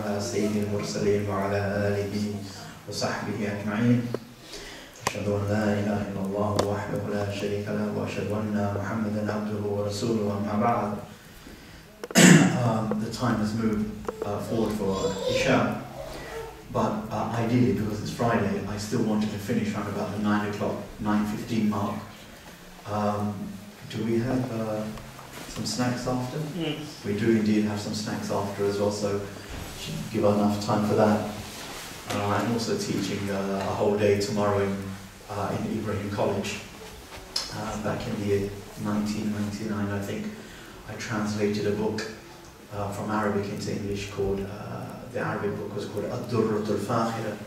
على سيد المرسلين وعلى آله وصحبه أجمعين. أشهد أن لا إله إلا الله وحده لا شريك له وأشهد أن محمدا عبده ورسوله أما بعد. The time has moved forward for Isha, but ideally, because it's Friday, I still wanted to finish around about the 9 o'clock, 9:15 mark. Do we have some snacks after? Yes. We do indeed have some snacks after as well, so should give enough time for that. I'm also teaching a whole day tomorrow in Ibrahim College. Back in the year 1999, I think, I translated a book from Arabic into English called, the Arabic book was called Ad-Durratul Fakhira,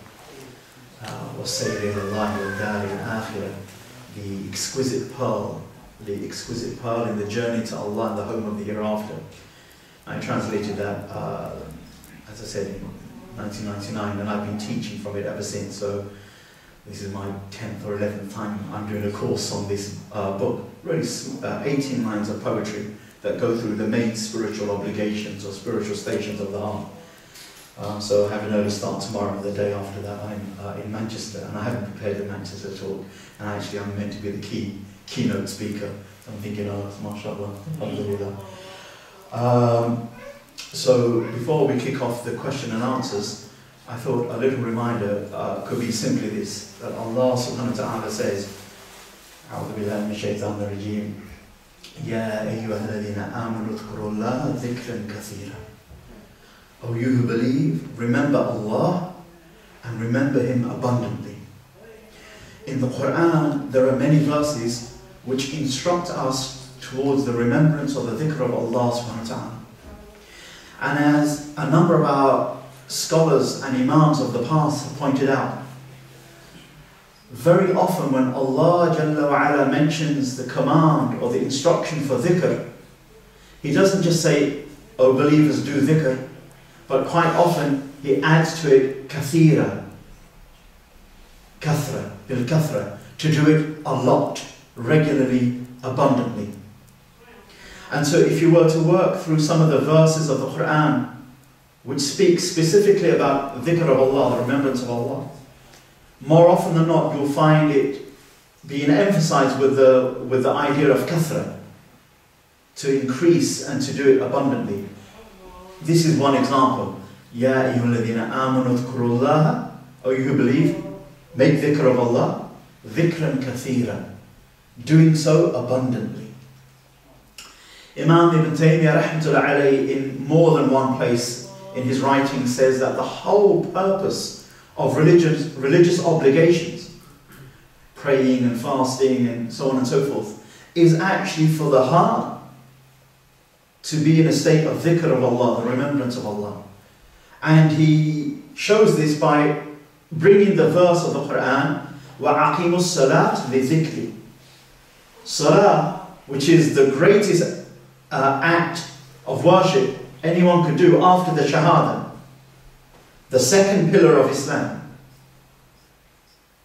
وَالسَّيْرِ إِلَى اللَّهِ وَالدَّارِ الْآخِرَةِ, the exquisite pearl in the journey to Allah and the home of the hereafter. I translated that, as I said, in 1999, and I've been teaching from it ever since. So this is my 10th or 11th time I'm doing a course on this book. Really 18 lines of poetry that go through the main spiritual obligations or spiritual stations of the heart. So I have an early start tomorrow. The day after that I'm in Manchester, and I haven't prepared the Manchester talk, and actually I'm meant to be the keynote speaker. I'm thinking, oh, mashallah, alhamdulillah. So before we kick off the question and answers, I thought a little reminder could be simply this, that Allah subhanahu wa ta'ala says, أعوذ بالله من الشيطان الرجيم يا أيها الذين آمنوا اذكروا الله ذكرا كثيرا. O you who believe, remember Allah and remember Him abundantly. In the Quran, there are many verses which instruct us towards the remembrance of the dhikr of Allah subhanahu wa ta'ala. And as a number of our scholars and imams of the past have pointed out, very often when Allah Jalla wa Ala mentions the command or the instruction for dhikr, He doesn't just say, O believers, do dhikr, but quite often He adds to it kathira, kathra, bil kathra, to do it a lot, regularly, abundantly. And so if you were to work through some of the verses of the Quran which speak specifically about dhikr of Allah, the remembrance of Allah, more often than not you'll find it being emphasized with the idea of kathra, to increase and to do it abundantly. This is one example. Ya ayyuhalladhina amanu dhkurullaha, O you who believe, make dhikr of Allah, dhikran kathira, doing so abundantly. Imam Ibn Taymiyyah rahmatullah alayhi, in more than one place in his writing, says that the whole purpose of religious obligations, praying and fasting and so on and so forth, is actually for the heart to be in a state of dhikr of Allah, the remembrance of Allah. And he shows this by bringing the verse of the Quran, وَأَقِيمُوا الصَّلَاةَ لِذِكْرِ. Salah, which is the greatest act of worship anyone could do after the Shahada, the second pillar of Islam.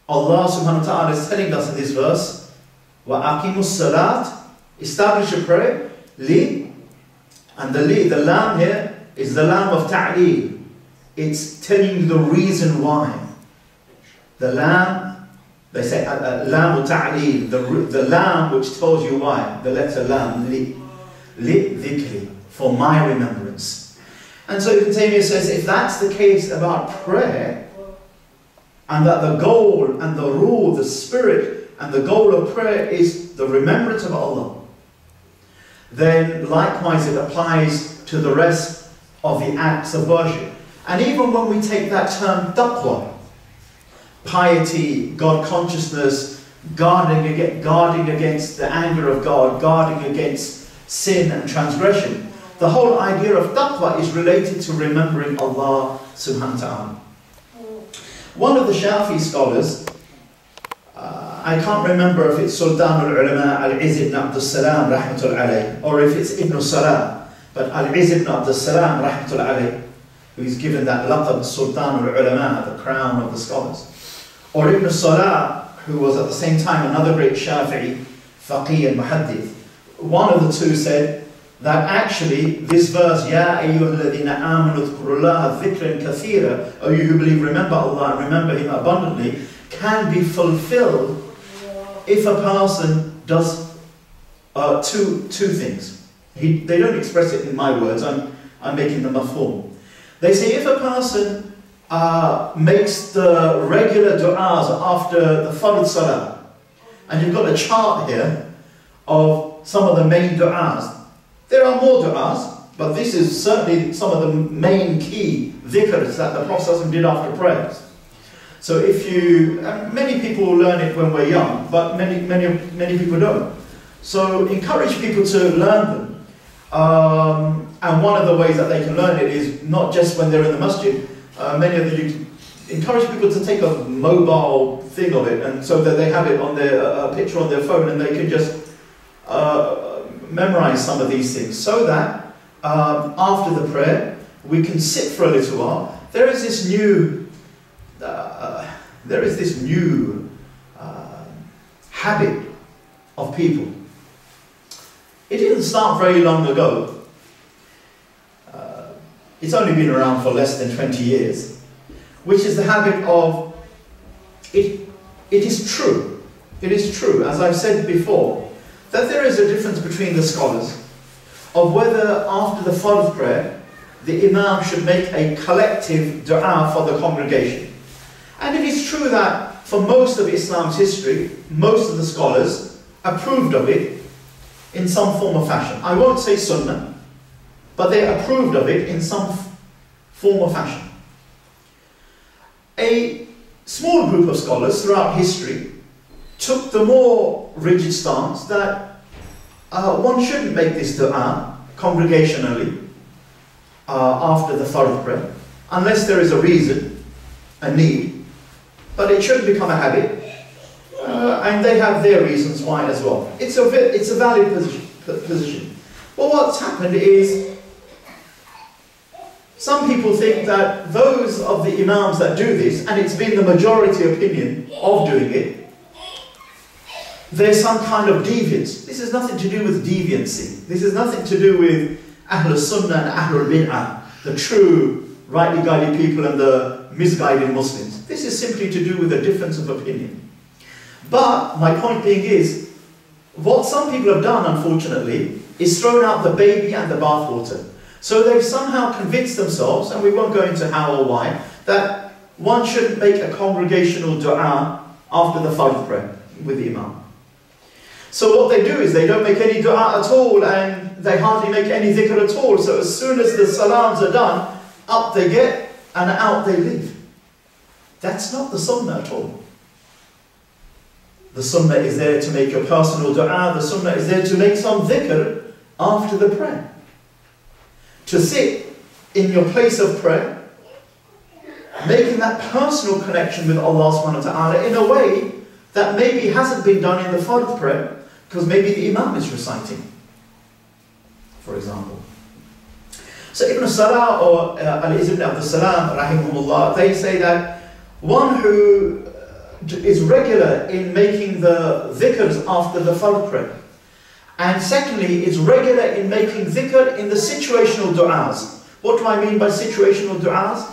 Allah subhanahu wa ta'ala is telling us in this verse, وَأَقِيمُوا الصَّلَاةَ, establish a prayer, li, and the lam here is the lam of ta'leel. It's telling you the reason why. The lam, they say lam ta'leel, the lam which tells you why, the letter lam, li dhikri, for my remembrance. And so Ibn Taymiyyah says, if that's the case about prayer, and that the goal and the rule, the spirit and the goal of prayer is the remembrance of Allah, then likewise it applies to the rest of the acts of worship. And even when we take that term taqwa, piety, God consciousness, guarding against the anger of God, guarding against sin and transgression, the whole idea of taqwa is related to remembering Allah subhanahu wa ta'ala. One of the Shafi scholars, I can't remember if it's Sultan al-Ulama Al-Izz ibn Abdul Salam rahmatul alayh, or if it's Ibn Salah, but Al-Izz ibn Abdul Salam rahmatul alayh, who is given that laqab Sultan al-Ulama, the crown of the scholars, or Ibn Salah, who was at the same time another great Shafi'i, faqih and muhaddith. One of the two said that actually this verse, Ya ayyuhalladhina amanu dhkurullaha dhikran kathira, O you who believe, remember Allah and remember Him abundantly, can be fulfilled if a person does two things. They don't express it in my words, I'm making them a form. They say if a person makes the regular du'as after the Fard Salah, and you've got a chart here of some of the main du'as. There are more du'as, but this is certainly some of the main key dhikrs that the Prophet did after prayers. So if you, many people learn it when we're young, but many people don't. So encourage people to learn them. And one of the ways that they can learn it is not just when they're in the masjid. Many of you encourage people to take a mobile thing of it, and so that they have it on their picture on their phone, and they can just memorize some of these things, so that after the prayer we can sit for a little while. There is this new habit of people. It didn't start very long ago. It's only been around for less than 20 years, which is the habit of, it is true, as I've said before, that there is a difference between the scholars of whether after the Fard prayer, the Imam should make a collective dua for the congregation. And it is true that for most of Islam's history, most of the scholars approved of it in some form or fashion. I won't say sunnah, but they approved of it in some form or fashion. A small group of scholars throughout history took the more rigid stance that one shouldn't make this dua congregationally after the Fard prayer, unless there is a reason, a need, but it shouldn't become a habit, and they have their reasons why as well. It's a valid position. But what's happened is, some people think that those of the Imams that do this, and it's been the majority opinion of doing it, there's some kind of deviance. This has nothing to do with deviancy. This has nothing to do with Ahlul Sunnah and Ahlul Bid'ah, the true rightly guided people and the misguided Muslims. This is simply to do with a difference of opinion. But my point being is, what some people have done, unfortunately, is thrown out the baby and the bathwater. So they've somehow convinced themselves, and we won't go into how or why, that one shouldn't make a congregational dua after the Fard prayer with the Imam. So what they do is they don't make any dua at all, and they hardly make any dhikr at all. So as soon as the salams are done, up they get and out they leave. That's not the sunnah at all. The sunnah is there to make your personal dua. The sunnah is there to make some dhikr after the prayer. To sit in your place of prayer, making that personal connection with Allah subhanahu wa ta'ala in a way that maybe hasn't been done in the Fard prayer, because maybe the Imam is reciting, for example. So Ibn Salah or Al-Izz ibn Abdul Salam, rahimahullah, they say that one who is regular in making the dhikrs after the Fard prayer, and secondly, is regular in making dhikr in the situational du'as. What do I mean by situational du'as?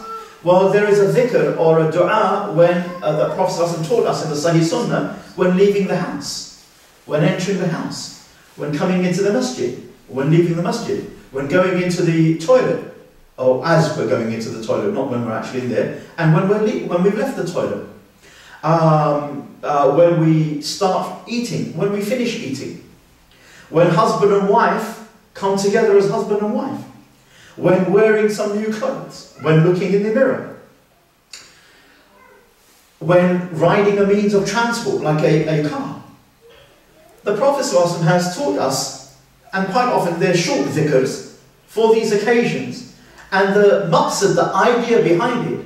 Well, there is a dhikr or a du'a when the Prophet ﷺ taught us in the Sahih Sunnah, when leaving the house, when entering the house, when coming into the masjid, when leaving the masjid, when going into the toilet, or as we're going into the toilet, not when we're actually in there, and when we've left the toilet, when we start eating, when we finish eating, when husband and wife come together as husband and wife, when wearing some new clothes, when looking in the mirror, when riding a means of transport like a car. The Prophet ﷺ has taught us, and quite often they're short dhikrs for these occasions, and the maqsad, the idea behind it,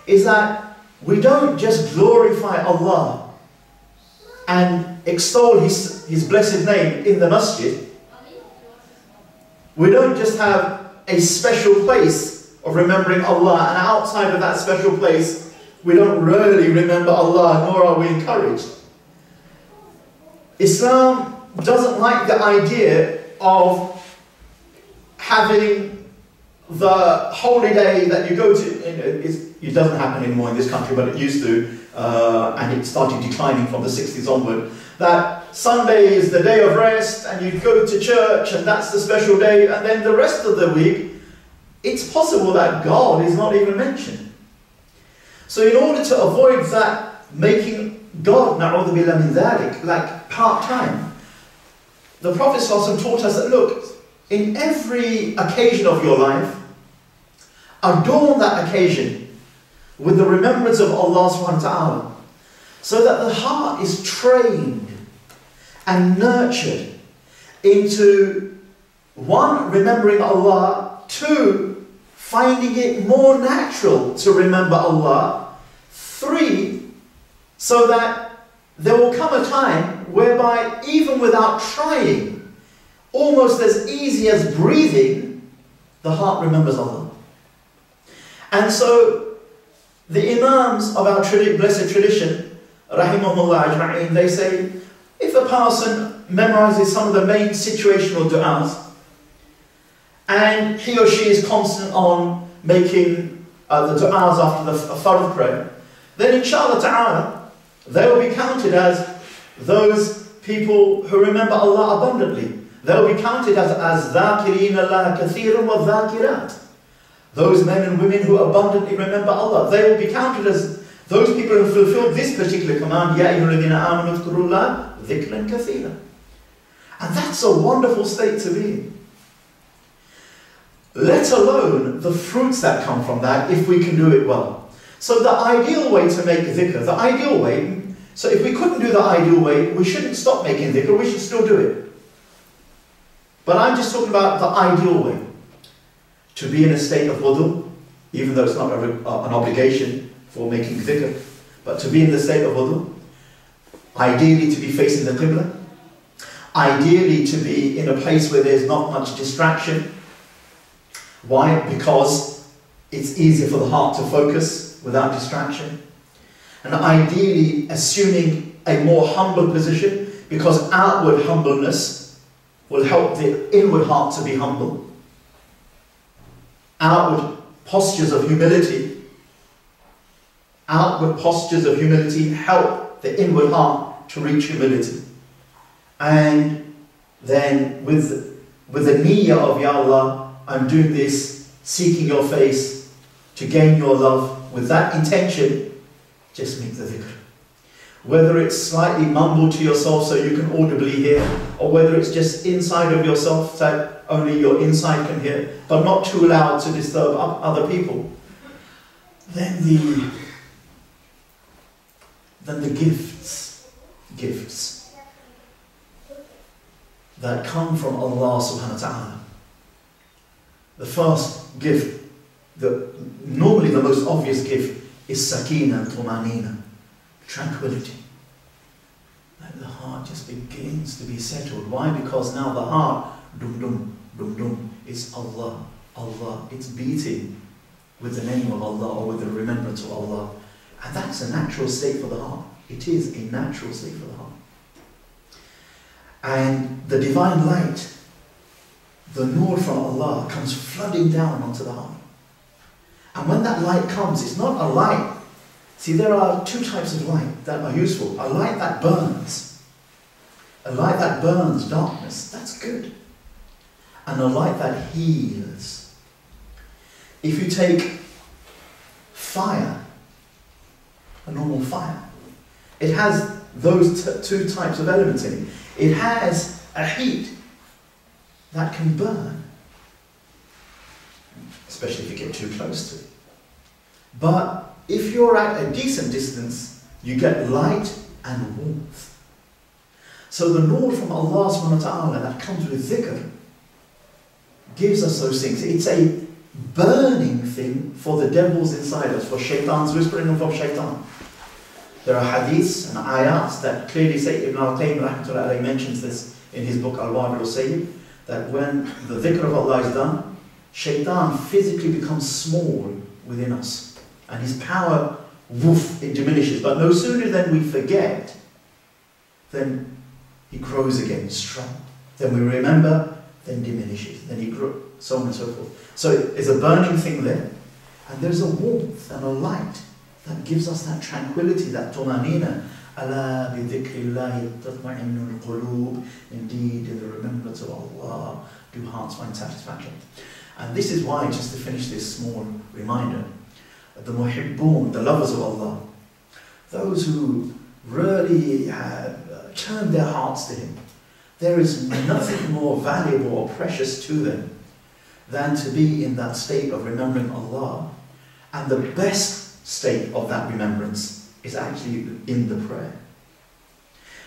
is that we don't just glorify Allah and extol His blessed name in the masjid. We don't just have a special place of remembering Allah, and outside of that special place we don't really remember Allah, nor are we encouraged. Islam doesn't like the idea of having the holy day that you go to, it doesn't happen anymore in this country, but it used to, and it started declining from the 60s onward, that Sunday is the day of rest, and you go to church, and that's the special day, and then the rest of the week, it's possible that God is not even mentioned. So in order to avoid that, making God, na'udhu billah min dhalik, like part-time, the Prophet ﷺ taught us that, look, in every occasion of your life, adorn that occasion with the remembrance of Allah subhanahu wa ta'ala, so that the heart is trained and nurtured into, one, remembering Allah, two, finding it more natural to remember Allah, three, so that there will come a time whereby even without trying, almost as easy as breathing, the heart remembers Allah. And so the Imams of our blessed tradition, rahimahullah ajma'in, they say, if a person memorizes some of the main situational du'as, and he or she is constant on making the du'as after the fard prayer, then inshallah ta'ala, they will be counted as those people who remember Allah abundantly. They will be counted as ذَاكِرِينَ اللَّهَ كَثِيرًا وَالذَّاكِرَاتِ. Those men and women who abundantly remember Allah. They will be counted as those people who fulfill this particular command, يَا أَيُّهَا الَّذِينَ آمَنُوا اذْكُرُوا اللَّهَ ذِكْرًا كَثِيرًا. And that's a wonderful state to be in. Let alone the fruits that come from that if we can do it well. So the ideal way to make dhikr, the ideal way, so if we couldn't do the ideal way, we shouldn't stop making dhikr, we should still do it. But I'm just talking about the ideal way. To be in a state of wudu, even though it's not an obligation for making dhikr, but to be in the state of wudu, ideally to be facing the qibla, ideally to be in a place where there's not much distraction. Why? Because it's easier for the heart to focus without distraction. And ideally assuming a more humble position, because outward humbleness will help the inward heart to be humble. Outward postures of humility help the inward heart to reach humility. And then with the niyyah of Ya Allah, I'm doing this, seeking your face, to gain your love, with that intention, just make the dhikr. Whether it's slightly mumbled to yourself so you can audibly hear, or whether it's just inside of yourself that only your inside can hear, but not too loud to disturb other people, then the gifts that come from Allah subhanahu wa ta'ala. The first gift, normally the most obvious gift, is sakina, tumanina, tranquility. That the heart just begins to be settled. Why? Because now the heart, dum dum, dum dum, it's Allah, Allah. It's beating with the name of Allah or with the remembrance of Allah. And that's a natural state for the heart. It is a natural state for the heart. And the divine light, the nur from Allah, comes flooding down onto the heart. And when that light comes, it's not a light. See, there are two types of light that are useful. A light that burns. A light that burns darkness. That's good. And a light that heals. If you take fire, a normal fire, it has those two types of elements in it. It has a heat that can burn, especially if you get too close to it. But if you're at a decent distance, you get light and warmth. So the nur from Allah subhanahu wa ta'ala that comes with dhikr gives us those things. It's a burning thing for the devils inside us, for shaitan's whispering and from shaitan. There are hadiths and ayats that clearly say, Ibn al-Qayyim rahmatullahi alayhi mentions this in his book Al-Wabil al-Sayyid, that when the dhikr of Allah is done, shaitan physically becomes small within us. And his power, woof, it diminishes. But no sooner than we forget, then he grows again strong. Then we remember, then diminishes. Then he so on and so forth. So it's a burning thing there, and there's a warmth and a light that gives us that tranquility, that tumanina. Ala bi dhikrillahi tatma'innul qulub. Indeed, in the remembrance of Allah do hearts find satisfaction. And this is why, just to finish this small reminder, the muhibbun, the lovers of Allah, those who really have turned their hearts to Him, there is nothing more valuable or precious to them than to be in that state of remembering Allah. And the best state of that remembrance is actually in the prayer.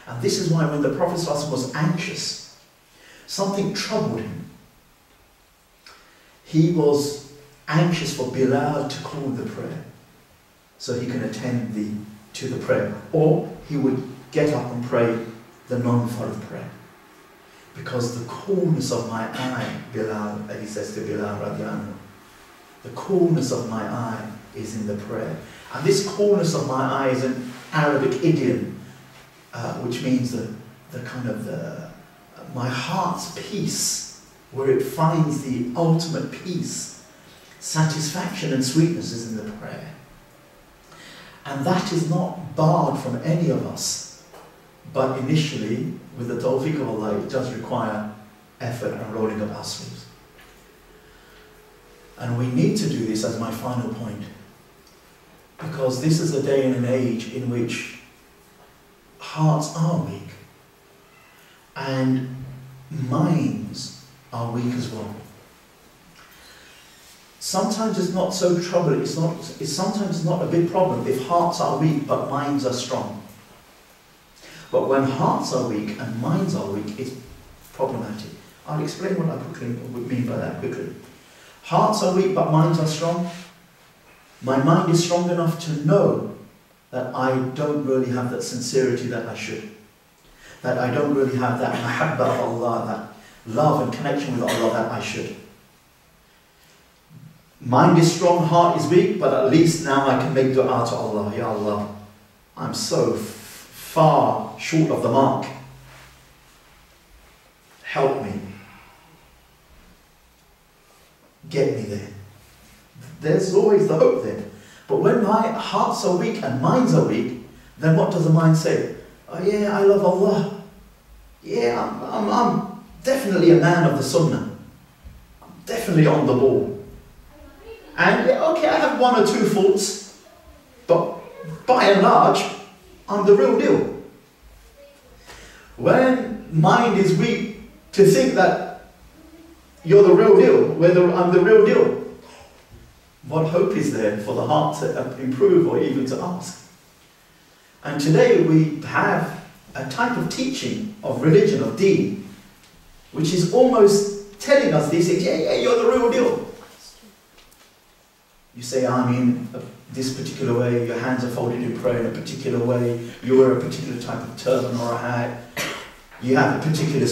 And this is why when the Prophet ﷺ was anxious, something troubled him. He was anxious for Bilal to call the prayer so he can attend to the prayer. Or he would get up and pray the non-fard prayer. Because the coolness of my eye, Bilal, he says to Bilal radiallahu anhu, the coolness of my eye is in the prayer. And this coolness of my eye is an Arabic idiom, which means the kind of my heart's peace, where it finds the ultimate peace, satisfaction and sweetness is in the prayer. And that is not barred from any of us, but initially, with the tawfiq of Allah, it does require effort and rolling up our sleeves. And we need to do this as my final point, because this is a day and an age in which hearts are weak and minds are weak as well. Sometimes it's not so troubling, it's sometimes not a big problem if hearts are weak but minds are strong. But when hearts are weak and minds are weak, it's problematic. I'll explain what I would mean by that quickly. Hearts are weak but minds are strong. My mind is strong enough to know that I don't really have that sincerity that I should. That I don't really have that mahabbah of Allah, that love and connection with Allah that I should. Mind is strong, heart is weak, but at least now I can make dua to Allah. Ya Allah, I'm so far short of the mark. Help me. Get me there. There's always the hope there. But when my hearts are weak and minds are weak, then what does the mind say? Oh yeah, I love Allah. Yeah, I'm definitely a man of the Sunnah. I'm definitely on the ball. And yeah, okay, I have one or two faults, but by and large, I'm the real deal. When mind is weak to think that you're the real deal, whether I'm the real deal, what hope is there for the heart to improve or even to ask? And today we have a type of teaching of religion, of deen, which is almost telling us these things. Yeah, you're the real deal. You say Ameen this particular way, your hands are folded in prayer in a particular way, you wear a particular type of turban or a hat, you have a particular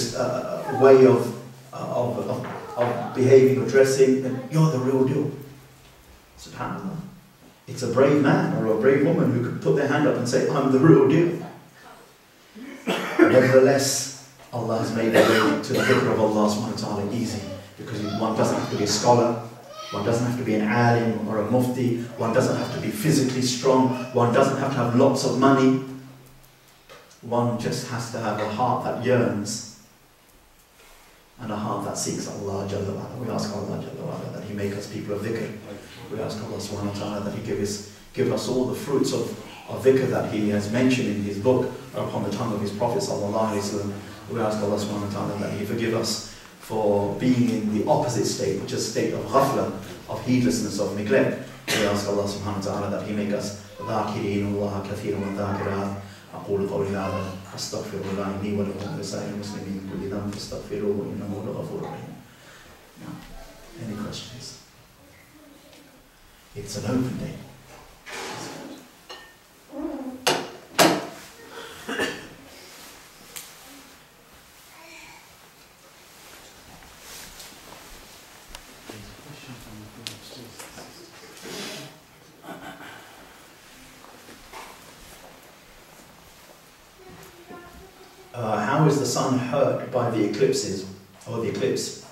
way of behaving or dressing, then you're the real deal. SubhanAllah. It's a brave man or a brave woman who could put their hand up and say, I'm the real deal. Nevertheless, Allah has made the way to the dhikr of Allah subhanahu wa ta'ala easy, because one doesn't have to be a scholar, one doesn't have to be an alim or a mufti, one doesn't have to be physically strong, one doesn't have to have lots of money. One just has to have a heart that yearns and a heart that seeks Allah Jalla wa Ala. We ask Allah Jalla wa Ala that He make us people of dhikr. We ask Allah subhanahu wa ta'ala that He give us all the fruits of dhikr that He has mentioned in His book upon the tongue of His Prophet sallallahu alaihi wasallam. We ask Allah subhanahu wa ta'ala that He forgive us for being in the opposite state, which is a state of ghafla, of heedlessness, of neglect. We ask Allah subhanahu wa ta'ala that He make us ذاكرين الله كثيرا وذاكرات. أقول قولي هذا أستغفر الله لي ولكم ولسائر المسلمين من كل ذنب فاستغفروه إنه لغفور رحيم. Now, any questions? It's an open day. How is the sun hurt by the eclipses or the eclipse?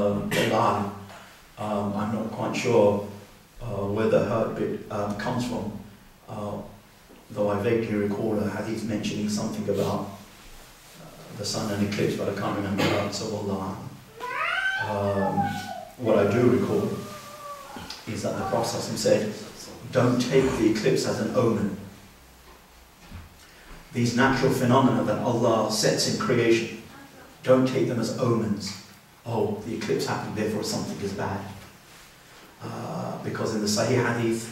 Allah, I'm not quite sure where the hurt bit comes from, though I vaguely recall a hadith mentioning something about the sun and eclipse, but I can't remember that, so Allah. What I do recall is that the Prophet said, don't take the eclipse as an omen. These natural phenomena that Allah sets in creation, don't take them as omens. Oh, the eclipse happened, therefore something is bad. Because in the Sahih Hadith,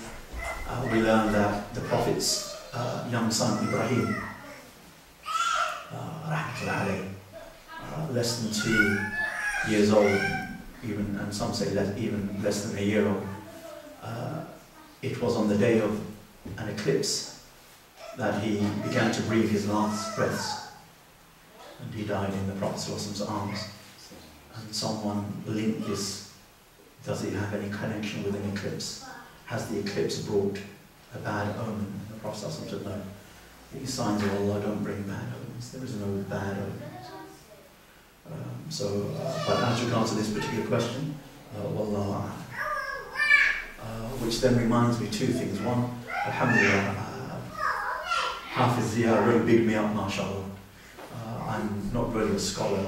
we learn that the Prophet's young son Ibrahim, less than 2 years old, even, and some say even less than a year old, it was on the day of an eclipse that he began to breathe his last breaths, and he died in the Prophet's arms. And someone linked this: does it have any connection with an eclipse? Has the eclipse brought a bad omen? And the Prophet said, no, these signs of Allah don't bring bad omens. There is no bad omens. But as regards to this particular question, Wallah, which then reminds me two things. One, alhamdulillah, Hafiz Zia really bigged me up, mashallah. I'm not really a scholar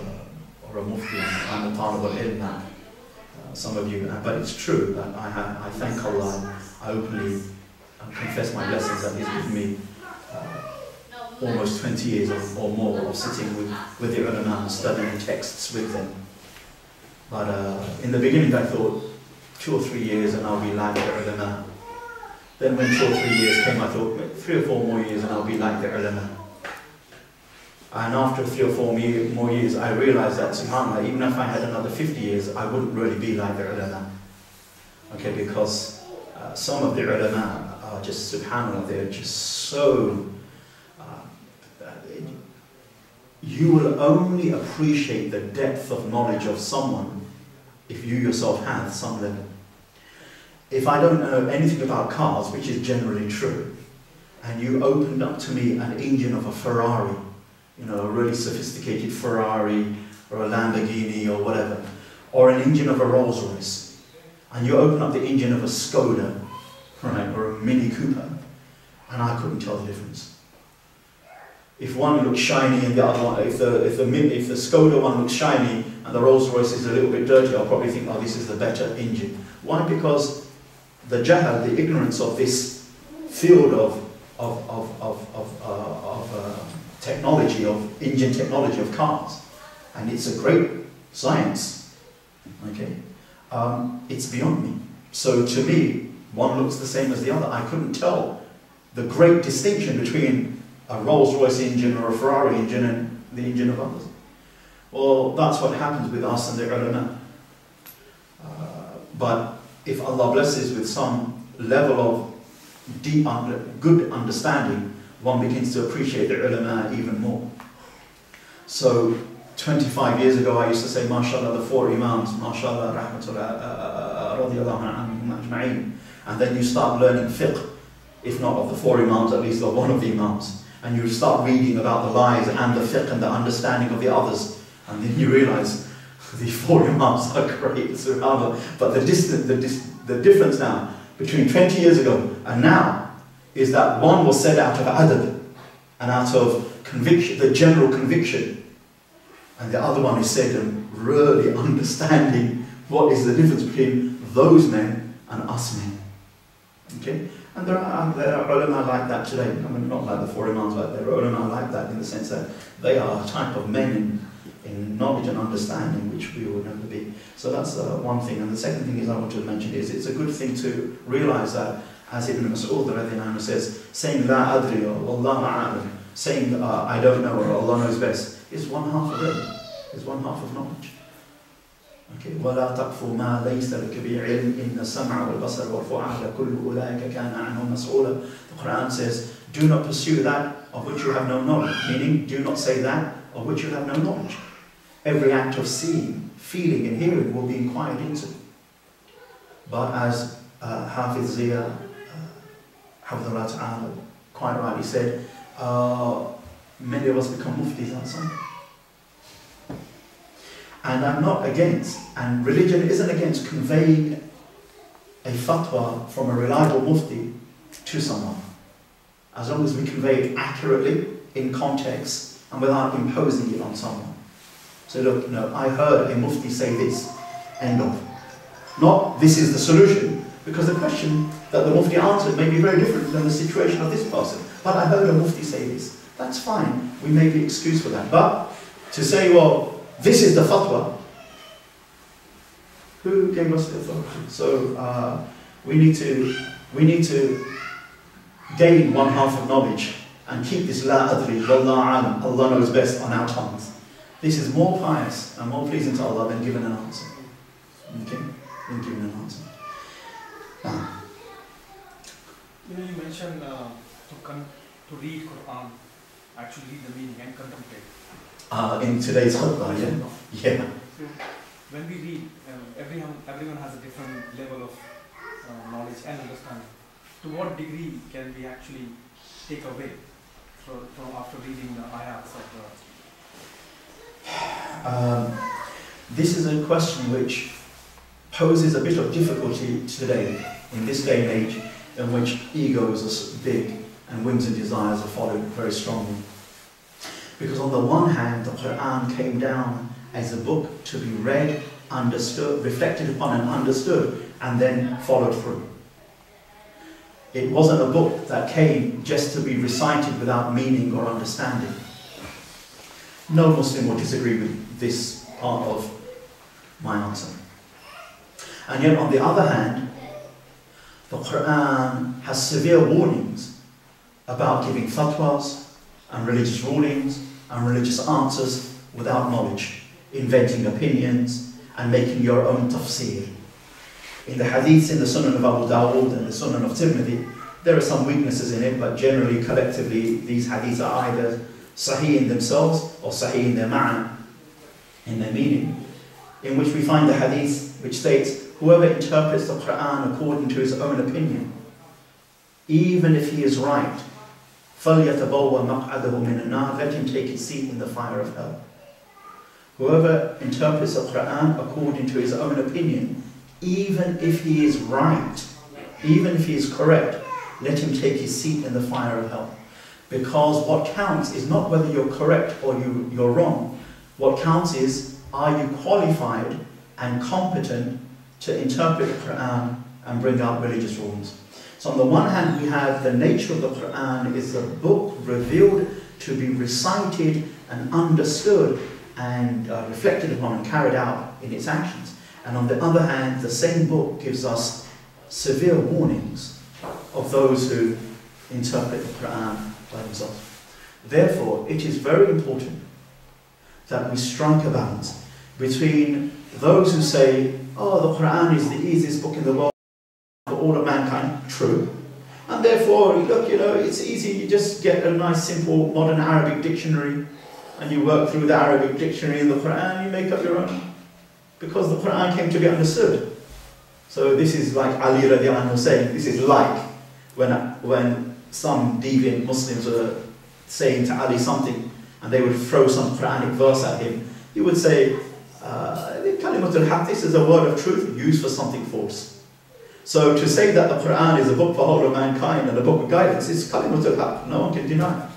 or a mufti, I'm a talib al-ilm now. Some of you, but it's true that I thank Allah, I openly confess my blessings that He's given me almost 20 years or more of sitting with the ulama and studying texts with them. But in the beginning I thought 2 or 3 years and I'll be like the ulama. Then when 2 or 3 years came, I thought 3 or 4 more years and I'll be like the ulama. And after 3 or 4 more years, I realized that, subhanAllah, even if I had another 50 years, I wouldn't really be like the ulama. Okay, because some of the ulama are just, subhanAllah, they're just so... you will only appreciate the depth of knowledge of someone if you yourself have some level. If I don't know anything about cars, which is generally true, and you opened up to me an engine of a Ferrari, you know, a really sophisticated Ferrari or a Lamborghini or whatever, or an engine of a Rolls Royce, and you open up the engine of a Skoda, right, or a Mini Cooper, and I couldn't tell the difference. If one looks shiny and the other one, if the Skoda one looks shiny and the Rolls Royce is a little bit dirty, I'll probably think, oh, this is the better engine. Why? Because the jahal, the ignorance of this field of technology, of engine technology of cars, and it's a great science, okay, it's beyond me. So to me, one looks the same as the other. I couldn't tell the great distinction between a Rolls-Royce engine or a Ferrari engine and the engine of others. Well, that's what happens with us and the ulama. But if Allah blesses with some level of deep, good understanding, one begins to appreciate the ulama even more. So 25 years ago I used to say, mashallah, the 4 imams, mashallah, rahmatullah, radiyallahu anhum ajma'een. And then you start learning fiqh, if not of the 4 imams, at least of one of the imams. And you start reading about the lies and the fiqh and the understanding of the others. And then you realize the 4 imams are great, subhanAllah. But the difference now between 20 years ago and now is that one was said out of adab and out of conviction, the general conviction. And the other one is said in really understanding what is the difference between those men and us men. Okay? And there are ulama like that today. I mean, not like the 4 imams, but there are ulama like that in the sense that they are a type of men in knowledge and understanding which we will never be. So that's one thing. And the second thing is I want to mention is it's a good thing to realize that, as Ibn Mas'ud radhiyallahu anhu says, saying la adri or wallahu a'lam, saying I don't know or Allah knows best, is 1/2 of it. Is 1/2 of knowledge. Okay, وَلَا تَقْفُ مَا لَيْسَ لَكَ بِعِلْمٍ إِنَّ السَّمْعَ وَالْبَصَرَ وَالْفُؤَادَ كُلُّ أُولَٰئِكَ كَانَ عَنْهُ مَسْئُولًا. The Quran says, do not pursue that of which you have no knowledge. Meaning, do not say that of which you have no knowledge. Every act of seeing, feeling and hearing will be inquired into. But as Hafiz Zia, Hafidhullah Ta'ala, quite rightly said, many of us become muftis outside. And I'm not against, and religion isn't against conveying a fatwa from a reliable mufti to someone, as long as we convey it accurately, in context, and without imposing it on someone. So look, no, I heard a mufti say this, end of. Not, this is the solution, because the question that the mufti answered may be very different than the situation of this person. But I heard a mufti say this. That's fine, we may be excused for that. But to say, well, this is the fatwa, who gave us the authority? So we need to gain one half of knowledge and keep this la adri, wallahu alam, Allah knows best on our tongues. This is more pious and more pleasing to Allah than giving an answer. Okay? Than giving an answer. Now, you mentioned to read Quran, actually read the meaning and contemplate. In today's khutbah, yeah? Yeah. So when we read, everyone has a different level of knowledge and understanding. To what degree can we actually take away from after reading the ayats of the... This is a question which poses a bit of difficulty today, in this day and age, in which egos are big and whims and desires are followed very strongly. Because on the one hand, the Quran came down as a book to be read, understood, reflected upon and understood, and then followed through. It wasn't a book that came just to be recited without meaning or understanding. No Muslim will disagree with this part of my answer. And yet, on the other hand, the Quran has severe warnings about giving fatwas and religious rulings and religious answers without knowledge, inventing opinions and making your own tafsir. In the hadiths in the Sunan of Abu Dawud and the Sunan of Tirmidhi, there are some weaknesses in it, but generally, collectively, these hadiths are either sahih in themselves or sahih in their ma'na, in their meaning, in which we find the hadith which states, whoever interprets the Quran according to his own opinion, even if he is right, فَلْيَتَبَوَّ مَقْعَدَهُ مِنَ النَّارِ, let him take his seat in the fire of hell. Whoever interprets the Quran according to his own opinion, even if he is right, even if he is correct, let him take his seat in the fire of hell. Because what counts is not whether you're correct or you're wrong. What counts is, are you qualified and competent to interpret the Quran and bring out religious rulings. So on the one hand, we have the nature of the Quran is a book revealed to be recited and understood and reflected upon and carried out in its actions. And on the other hand, the same book gives us severe warnings of those who interpret the Quran by themselves. Therefore, it is very important that we strike a balance between those who say, oh, the Quran is the easiest book in the world for all of mankind, true. And therefore, look, it's easy, you just get a nice simple modern Arabic dictionary and you work through the Arabic dictionary in the Quran, you make up your own. Because the Quran came to be understood. So this is like Ali radiallahu anhu saying, this is like when some deviant Muslims were saying to Ali something and they would throw some Quranic verse at him, he would say, Kalimatul Haq, this is a word of truth used for something false. So to say that the Quran is a book for whole of mankind and a book of guidance is Kalimatul Haq, no one can deny.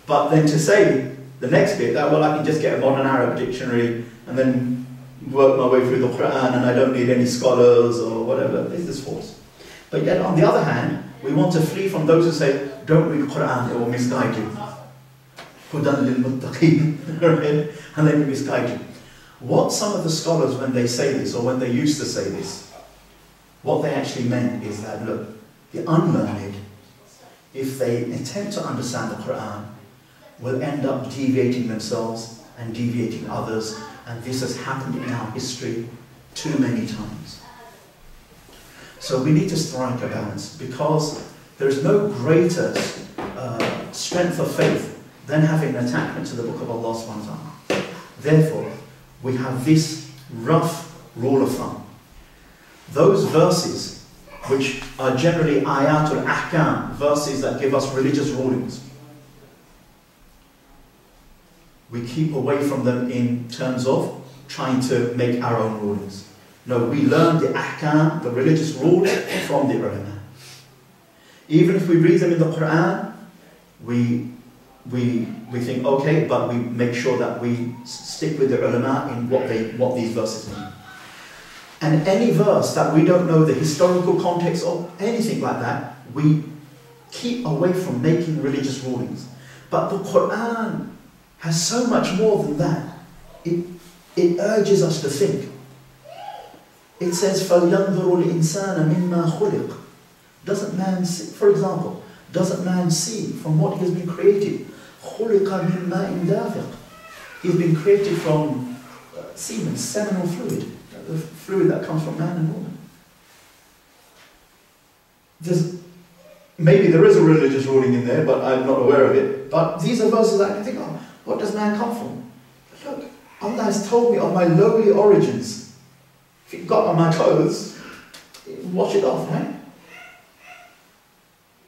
But then to say the next bit, that well, I can just get a modern Arab dictionary and then work my way through the Quran and I don't need any scholars or whatever, this is false. But yet on the other hand, we want to flee from those who say, don't read Quran, it will misguide you. Hudan lil muttaqeen, and then misguide you. What some of the scholars, when they say this, or when they used to say this, what they actually meant is that, look, the unlearned, if they attempt to understand the Quran, will end up deviating themselves and deviating others, and this has happened in our history too many times. So we need to strike a balance, because there is no greater strength of faith than having an attachment to the book of Allah subhanahu wa ta'ala. Therefore, we have this rough rule of thumb. Those verses, which are generally ayatul ahkam, verses that give us religious rulings, we keep away from them in terms of trying to make our own rulings. No, we learn the ahkam, the religious rules, from the ulama. Even if we read them in the Quran, we think, okay, but we make sure that we stick with the ulama in what these verses mean. And any verse that we don't know the historical context of, anything like that, we keep away from making religious rulings. But the Quran has so much more than that. It urges us to think. It says, فَلْيَنْظُرُ الْإِنسَانَ مِمَّا خُلِقَ. Doesn't man see, for example, doesn't man see from what he has been created? خُلِقَ مِن مَاءٍ دَافِقٍ. He's been created from semen, seminal fluid, the fluid that comes from man and woman. Maybe there is a religious ruling in there, but I'm not aware of it. But these are verses that I can think, oh, what does man come from? Look, Allah has told me of my lowly origins. If it got on my clothes, wash it off, right?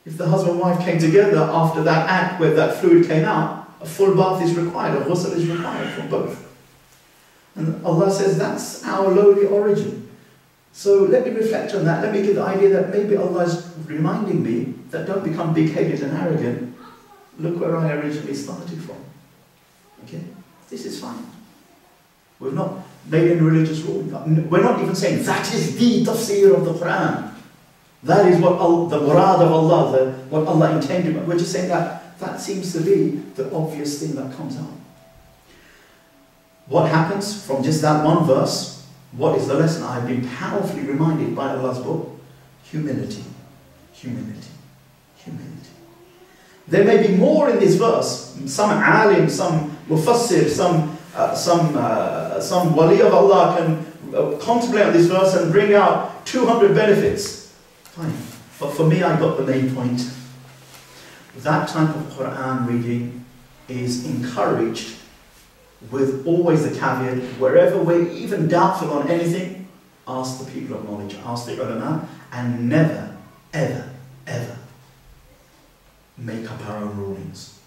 If the husband and wife came together after that act where that fluid came out, a full bath is required, a ghusl is required for both. And Allah says that's our lowly origin. So let me reflect on that. Let me give the idea that maybe Allah is reminding me that don't become big-headed and arrogant. Look where I originally started from. Okay? This is fine. We've not made any religious rule. We're not even saying that is the tafsir of the Quran. That is what the murad of Allah, what Allah intended. We're just saying that seems to be the obvious thing that comes out. What happens from just that one verse? What is the lesson? I've been powerfully reminded by Allah's book. Humility. Humility. Humility. There may be more in this verse. Some alim, some mufassir, some wali of Allah can contemplate on this verse and bring out 200 benefits. Fine. But for me, I got the main point. That type of Quran reading is encouraged with always the caveat, wherever we're even doubtful on anything, ask the people of knowledge, ask the ulama, and never, ever, ever make up our own rulings.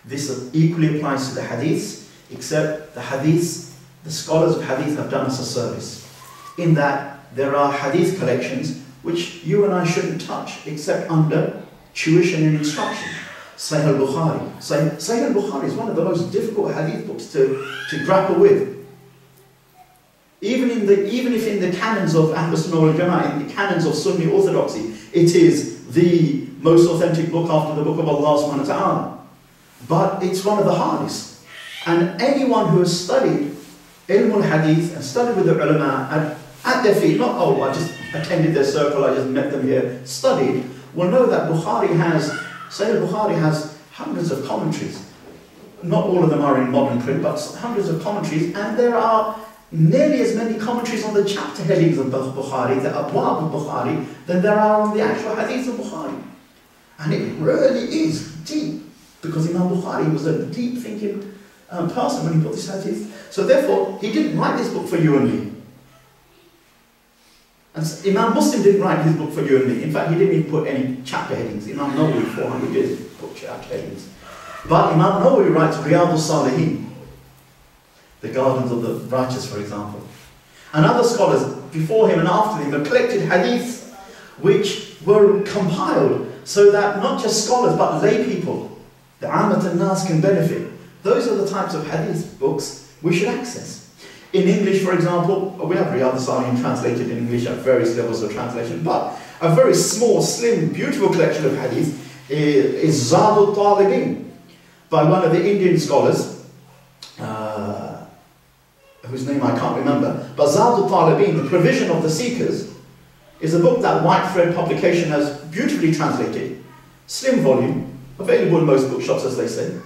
This equally applies to the hadiths, except the hadiths, the scholars of hadith have done us a service, in that there are hadith collections which you and I shouldn't touch, except under tuition and instruction. Sahih al-Bukhari. Sahih al-Bukhari is one of the most difficult hadith books to grapple with. Even if in the canons of Ahlul Sunnah wal Jama'ah, in the canons of Sunni orthodoxy, it is the most authentic book after the book of Allah subhanahu wa ta'ala. But it's one of the hardest. And anyone who has studied ilm al-hadith and studied with the ulama at their feet, not, oh, I just attended their circle, I just met them here, studied, will know that Sahih al-Bukhari has hundreds of commentaries. Not all of them are in modern print, but hundreds of commentaries, and there are nearly as many commentaries on the chapter headings of Bukhari, the abwab of Bukhari, than there are on the actual hadith of Bukhari. And it really is deep, because Imam Bukhari was a deep thinking person when he put this hadith. So therefore, he didn't write this book for you and me. And Imam Muslim didn't write his book for you and me. In fact, he didn't even put any chapter headings. Imam Nawawi, 400 years, put chapter headings. But Imam Nawawi writes Riyadh al-Salihin, the gardens of the righteous, for example. And other scholars before him and after him have collected hadiths which were compiled so that not just scholars but lay people, the Amat al-Nas, can benefit. Those are the types of hadith books we should access. In English, for example, we have Riyadh al-Salihin translated in English at various levels of translation, but a very small, slim, beautiful collection of hadith is Zad al-Talibin, by one of the Indian scholars, whose name I can't remember, but Zad al-Talibin, the provision of the seekers, is a book that White Thread Publication has beautifully translated, slim volume, available in most bookshops, as they say.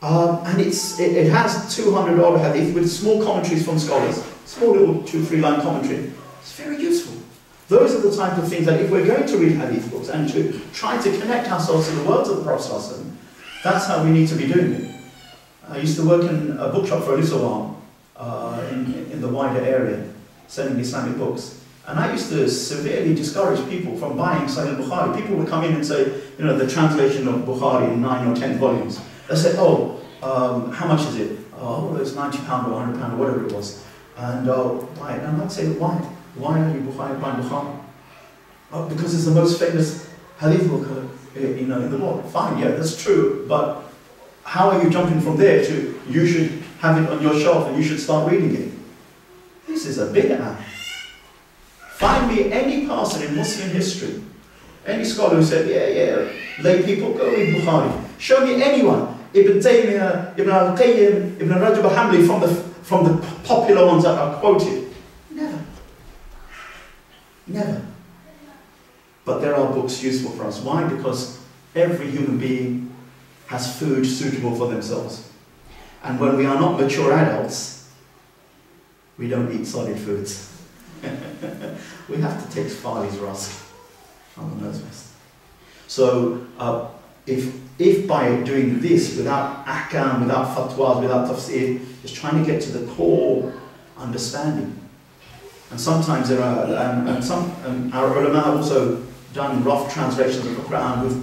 And it has 200 odd hadith with small commentaries from scholars, small little 2-3 line commentary. It's very useful. Those are the type of things that if we're going to read hadith books and to try to connect ourselves to the words of the Prophet ﷺ, that's how we need to be doing it. I used to work in a bookshop for a little while in the wider area, selling Islamic books. And I used to severely discourage people from buying Sahih Bukhari. People would come in and say, the translation of Bukhari in 9 or 10 volumes. They said, oh, how much is it? oh, it's £90 or £100 or whatever it was, and buy it. And I'd say, why? Why are you buying Bukhari? Oh, because it's the most famous hadith book, in the world. Fine, yeah, that's true, but how are you jumping from there to you should have it on your shelf and you should start reading it? This is a bid'ah. Find me any person in Muslim history, any scholar who said, yeah, lay people, go read Bukhari. Show me anyone, Ibn Taymiyyah, Ibn al-Qayyim, Ibn Rajab al-Hanbali, from the popular ones that are quoted. Never. Never. But there are books useful for us. Why? Because every human being has food suitable for themselves. And when we are not mature adults, we don't eat solid foods. We have to take Farley's rusk on the nose rest. So if by doing this without ahkam, without fatwas, without tafsir, just trying to get to the core understanding. And sometimes there are, our ulama have also done rough translations of the Quran with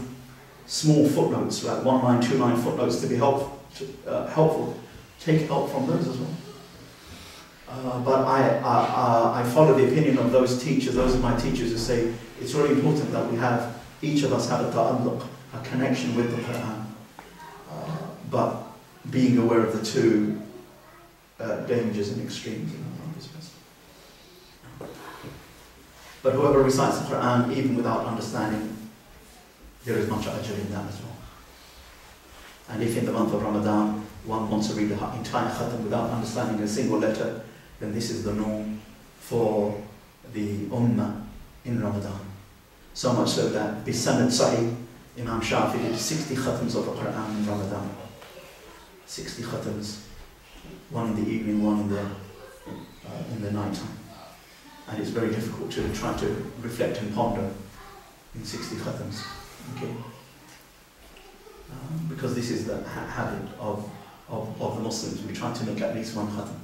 small footnotes, like 1 line, 2 line footnotes to be helpful. Take help from those as well. But I follow the opinion of those teachers, those are my teachers who say it's really important that we have, each of us have a ta'alluq, a connection with the Quran, but being aware of the two dangers and extremes. But whoever recites the Quran, even without understanding, there is much ajr in that as well. And if in the month of Ramadan, one wants to read the entire khatam without understanding a single letter, then this is the norm for the ummah in Ramadan. So much so that Bisanad Sahih, Imam Shafi did 60 khatams of the Quran in Ramadan. 60 khatams, one in the evening, one in the night time. And it's very difficult to try to reflect and ponder in 60 khatams. Okay? Because this is the habit of the Muslims. We try to make at least one khatam.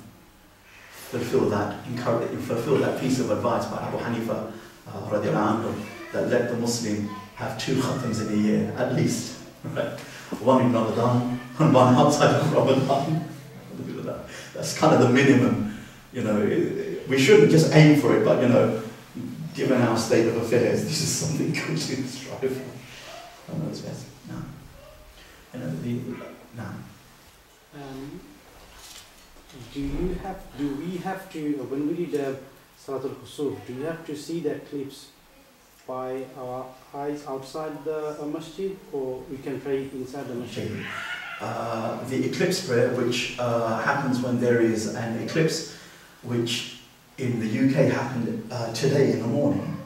Fulfill that piece of advice by Abu Hanifa radiallahu anhu, that let the Muslim have 2 khatams in a year, at least. Right? One in Ramadan, and one outside of Ramadan. That's kind of the minimum. We shouldn't just aim for it, but given our state of affairs, this is something good to strive for. Do we have to, when we read Salatul Khusuf, do we have to see the eclipse by our eyes outside the masjid, or we can pray inside the masjid? The eclipse prayer, which happens when there is an eclipse, which in the UK happened today in the morning,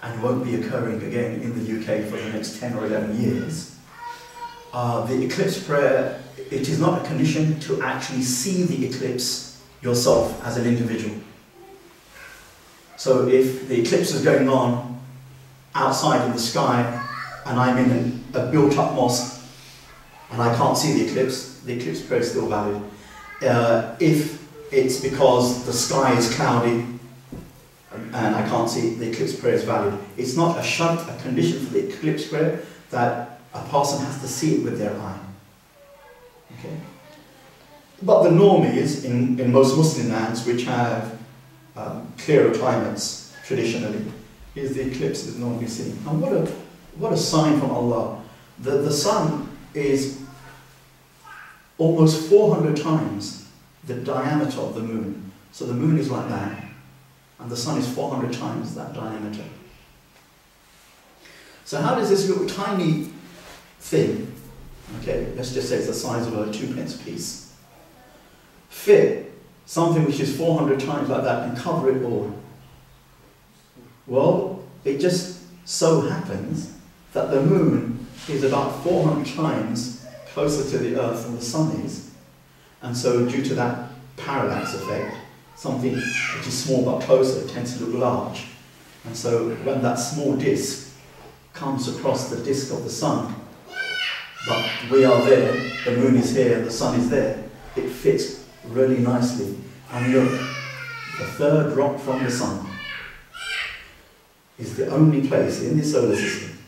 and won't be occurring again in the UK for the next 10 or 11 years. The eclipse prayer, it is not a condition to actually see the eclipse yourself as an individual. So if the eclipse is going on outside in the sky, and I'm in a built-up mosque, and I can't see the eclipse prayer is still valid. If it's because the sky is cloudy and I can't see it, the eclipse prayer is valid. It's not a condition for the eclipse prayer that a person has to see it with their eye. Okay? But the norm is, in most Muslim lands which have clearer climates traditionally, is the eclipse is normally seen. And what a sign from Allah. The sun is almost 400 times the diameter of the moon. So the moon is like that, and the sun is 400 times that diameter. So how does this little tiny thing, okay, let's just say it's the size of a 2p piece, fit something which is 400 times like that and cover it all? Well, it just so happens that the moon is about 400 times closer to the earth than the sun is. And so due to that parallax effect, something which is small but closer tends to look large. And so when that small disk comes across the disk of the sun, but we are there, the moon is here, the sun is there, it fits really nicely. And look, the third rock from the sun is the only place in the solar system,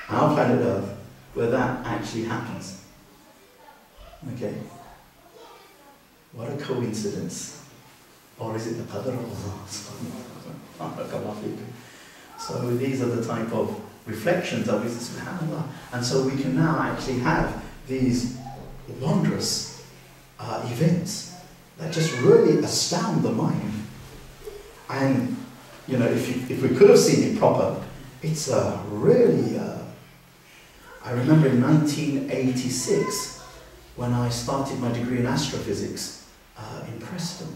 our planet Earth, where that actually happens. Okay? What a coincidence. Or is it the qadr of Allah? So these are the type of reflections that we say, subhanAllah. And so we can now actually have these wondrous events that just really astound the mind. And, you know, if we could have seen it proper, it's really... I remember in 1986, when I started my degree in astrophysics in Preston,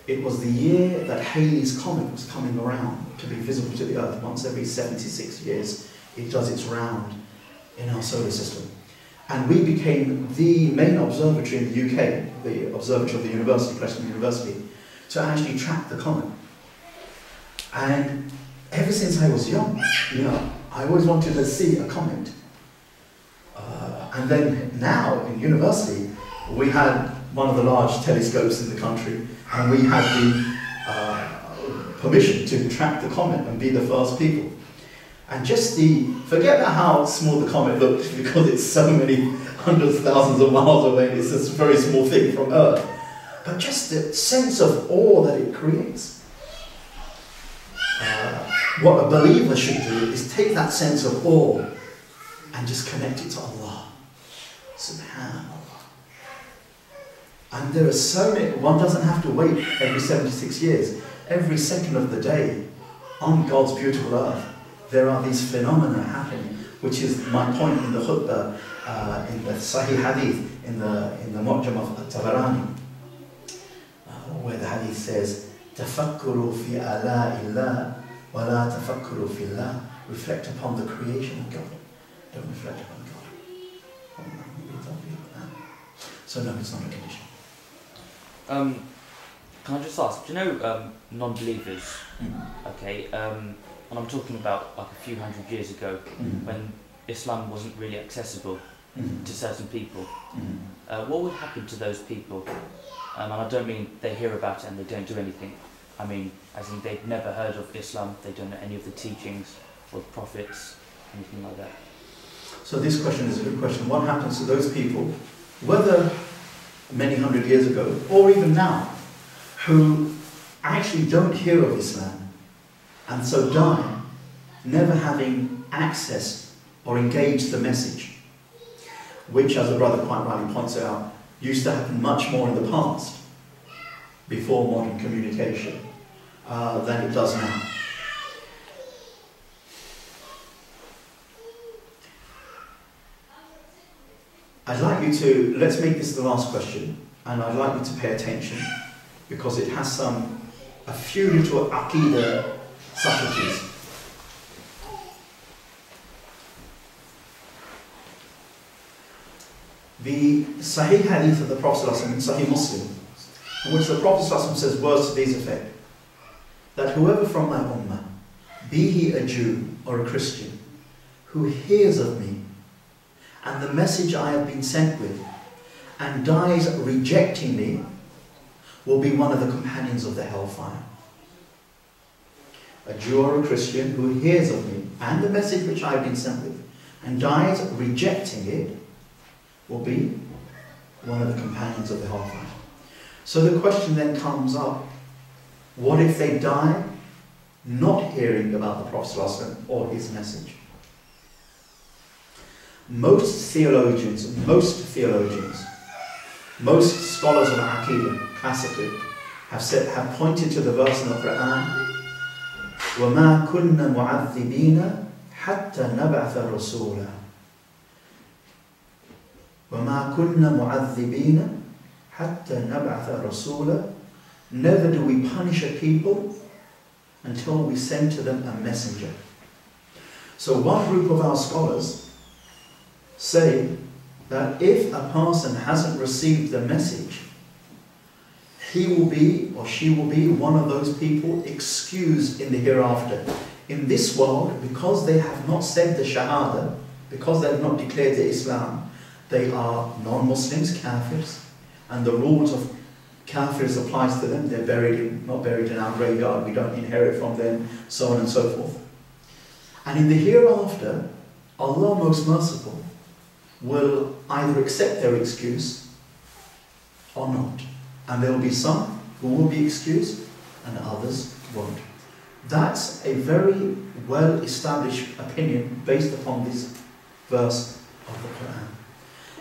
it was the year that Halley's Comet was coming around to be visible to the Earth. Once every 76 years, it does its round in our solar system. And we became the main observatory in the UK, the observatory of the university, Preston University, to actually track the comet. And ever since I was young, you know, I always wanted to see a comet. And then now in university, we had one of the large telescopes in the country, and we had the permission to track the comet and be the first people. And just forget about how small the comet looked, because it's so many hundreds, thousands of miles away, it's a very small thing from Earth. But just the sense of awe that it creates. What a believer should do is take that sense of awe and just connect it to Allah. SubhanAllah. And there are so many, one doesn't have to wait every 76 years. Every second of the day, on God's beautiful earth, there are these phenomena happening, which is my point in the khutbah, in the Sahih Hadith, in the Mu'jam of Tabarani, where the Hadith says, "Tafakkuru fi ala'illah, wa la tafakkuru fillah." Reflect upon the creation of God. Don't reflect upon God. So no, it's not a condition. Can I just ask, do you know non-believers, okay, and I'm talking about like a few hundred years ago, when Islam wasn't really accessible to certain people, what would happen to those people? And I don't mean they hear about it and they don't do anything. I mean, as in they've never heard of Islam, they don't know any of the teachings or the prophets, anything like that. So this question is a good question. What happens to those people, whether many hundred years ago or even now, who actually don't hear of Islam and so die never having access or engaged the message, which, as the brother quite rightly points out, used to happen much more in the past, before modern communication, than it does now. I'd like you to, let's make this the last question, and I'd like you to pay attention, because it has a few little aqidah subtleties. The Sahih Hadith of the Prophet ﷺ, Sahih Muslim, in which the Prophet ﷺ says words to this effect, that whoever from my ummah, be he a Jew or a Christian, who hears of me and the message I have been sent with, and dies rejecting me, will be one of the companions of the hellfire. A Jew or a Christian who hears of me and the message which I have been sent with, and dies rejecting it, will be one of the companions of the hellfire. So the question then comes up, what if they die not hearing about the Prophet ﷺ or his message? Most theologians, most scholars of Aqidah, classically, have pointed to the verse in the Quran, وَمَا كُنَّا مُعَذِّبِينَ حَتَّى نَبْعَثَ رَسُولًا. وَمَا كُنَّا مُعَذِّبِينَ حَتَّى نَبْعَثَ رَسُولًا. Never do we punish a people until we send to them a messenger. So one group of our scholars say that if a person hasn't received the message, he will be or she will be one of those people excused in the hereafter. In this world, because they have not said the Shahada, because they have not declared the Islam, they are non-Muslims, kafirs, and the rules of kafirs applies to them. They're not buried in our graveyard, we don't inherit from them, so on and so forth. And in the hereafter, Allah most merciful will either accept their excuse or not. And there will be some who will be excused and others won't. That's a very well-established opinion based upon this verse of the Quran.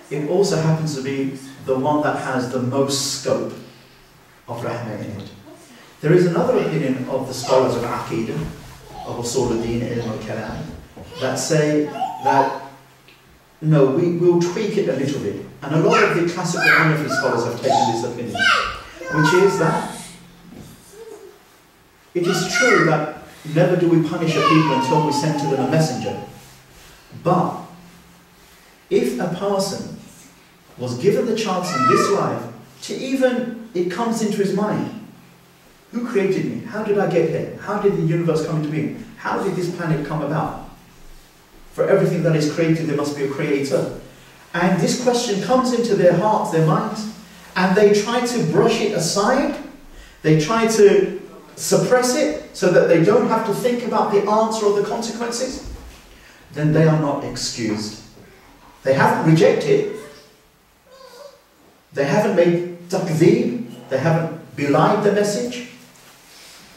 It also happens to be the one that has the most scope of rahmah in it. There is another opinion of the scholars of Aqidah, of Usul al-Din, Ilm al-Kalam, that say that no, we will tweak it a little bit. And a lot of the classical Hanafi scholars have taken this opinion, which is that it is true that never do we punish a people until we send to them a messenger. But if a person was given the chance in this life to even, it comes into his mind, who created me? How did I get here? How did the universe come into being? How did this planet come about? For everything that is created, there must be a creator. And this question comes into their hearts, their minds, and they try to brush it aside. They try to suppress it so that they don't have to think about the answer or the consequences. Then they are not excused. They haven't rejected. They haven't made takdeeb. They haven't belied the message.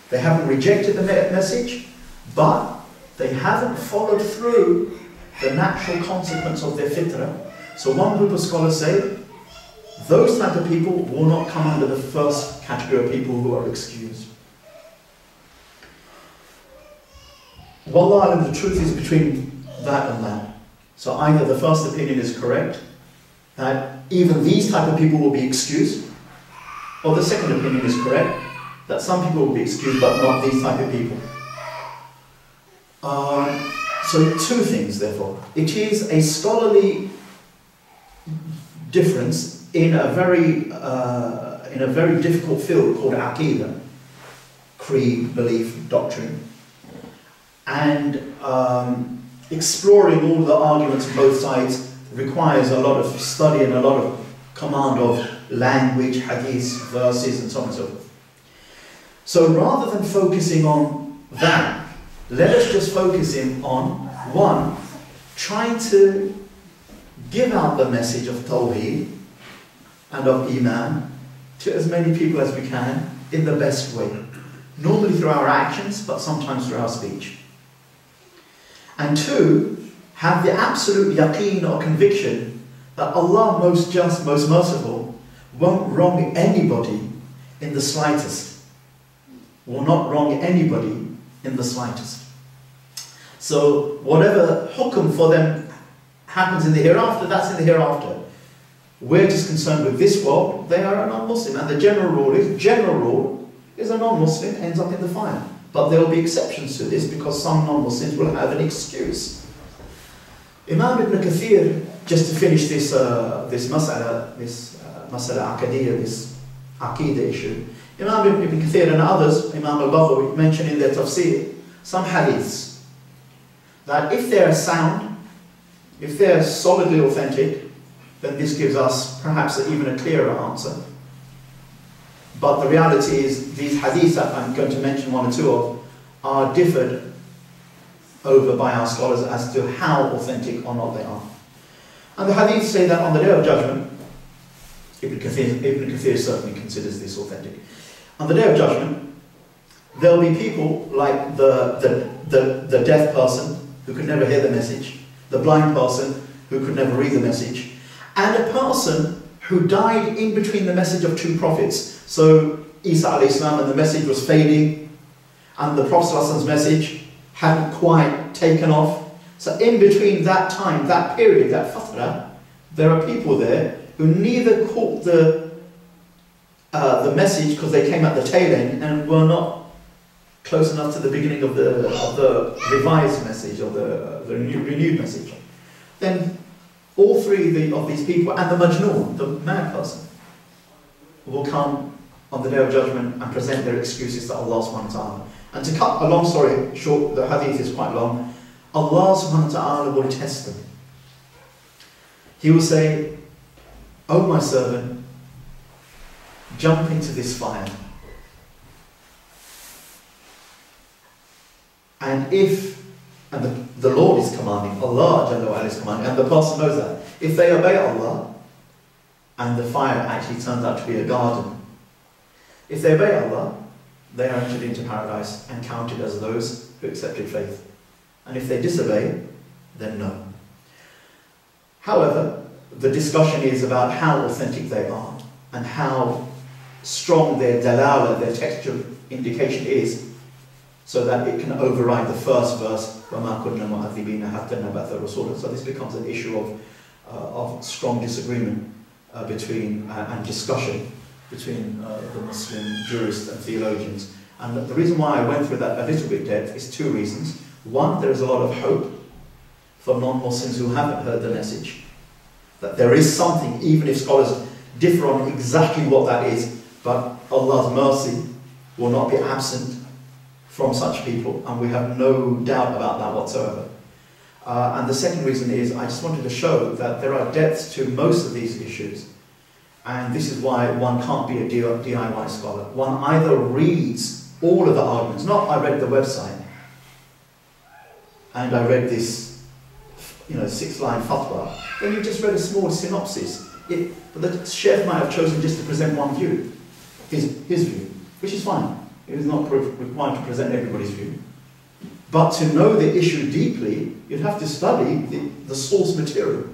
They haven't rejected the message. But they haven't followed through the natural consequence of their fitrah. So one group of scholars say, those type of people will not come under the first category of people who are excused. Wallah, the truth is between that and that. So either the first opinion is correct, that even these type of people will be excused, or the second opinion is correct, that some people will be excused but not these type of people. So two things, therefore. It is a scholarly difference in a very difficult field called Aqidah, creed, belief, doctrine, and exploring all the arguments on both sides requires a lot of study and a lot of command of language, hadith, verses, and so on and so forth. So rather than focusing on that, let us just focus in on, one, trying to give out the message of Tawheed and of Iman to as many people as we can in the best way. Normally through our actions, but sometimes through our speech. And two, have the absolute yaqeen or conviction that Allah, most just, most merciful, won't wrong anybody in the slightest. Will not wrong anybody in the slightest. So whatever hukum for them happens in the hereafter, that's in the hereafter. We're just concerned with this world, they are a non-Muslim. And the general rule is a non-Muslim ends up in the fire. But there will be exceptions to this because some non-Muslims will have an excuse. Imam Ibn Kathir, just to finish this mas'ala aqadiyya, this aqidah issue, Imam Ibn Kathir and others, Imam al-Baghawi, mention in their tafsir some hadiths that if they are sound, if they are solidly authentic, then this gives us perhaps even a clearer answer. But the reality is these hadiths that I'm going to mention one or two of are differed over by our scholars as to how authentic or not they are. And the hadiths say that on the Day of Judgment, Ibn Kathir certainly considers this authentic. On the Day of Judgment, there'll be people like the deaf person who could never hear the message, the blind person who could never read the message, and a person who died in between the message of two prophets. So Isa alayhi salam, and the message was fading, and the Prophet's message hadn't quite taken off. So in between that time, that period, that fatrah, there are people there who neither caught the message because they came at the tail end and were not close enough to the beginning of the revised message or the renewed message. Then all three of these people and the majnoon, the mad person, will come on the Day of Judgment and present their excuses to Allah subhanahu wa ta'ala. And to cut a long story short, the hadith is quite long, Allah subhanahu wa ta'ala will test them. He will say, "O my servant, jump into this fire. And the Lord is commanding, Allah Jalla wa Ala is commanding, and the person knows that. If they obey Allah, and the fire actually turns out to be a garden, If they obey Allah, they are entered into paradise and counted as those who accepted faith. And if they disobey, then no. However, the discussion is about how authentic they are and how strong their dalala, their textual indication is, so that it can override the first verse, وَمَا كُنَّا مُعَذِّبِينَ حَتَّى نَبْعَثَ رَسُولًا. So this becomes an issue of strong disagreement and discussion between the Muslim jurists and theologians. And the reason why I went through that a little bit depth is two reasons. One, there is a lot of hope for non-Muslims who haven't heard the message, that there is something, even if scholars differ on exactly what that is, but Allah's mercy will not be absent from such people, and we have no doubt about that whatsoever. And the second reason is, I just wanted to show that there are depths to most of these issues, and this is why one can't be a DIY scholar. One either reads all of the arguments, not I read the website, and I read this 6-line fatwa, then you just read a small synopsis. But the Sheikh might have chosen just to present one view, his view, which is fine. It is not required to present everybody's view. But to know the issue deeply, you'd have to study the source material.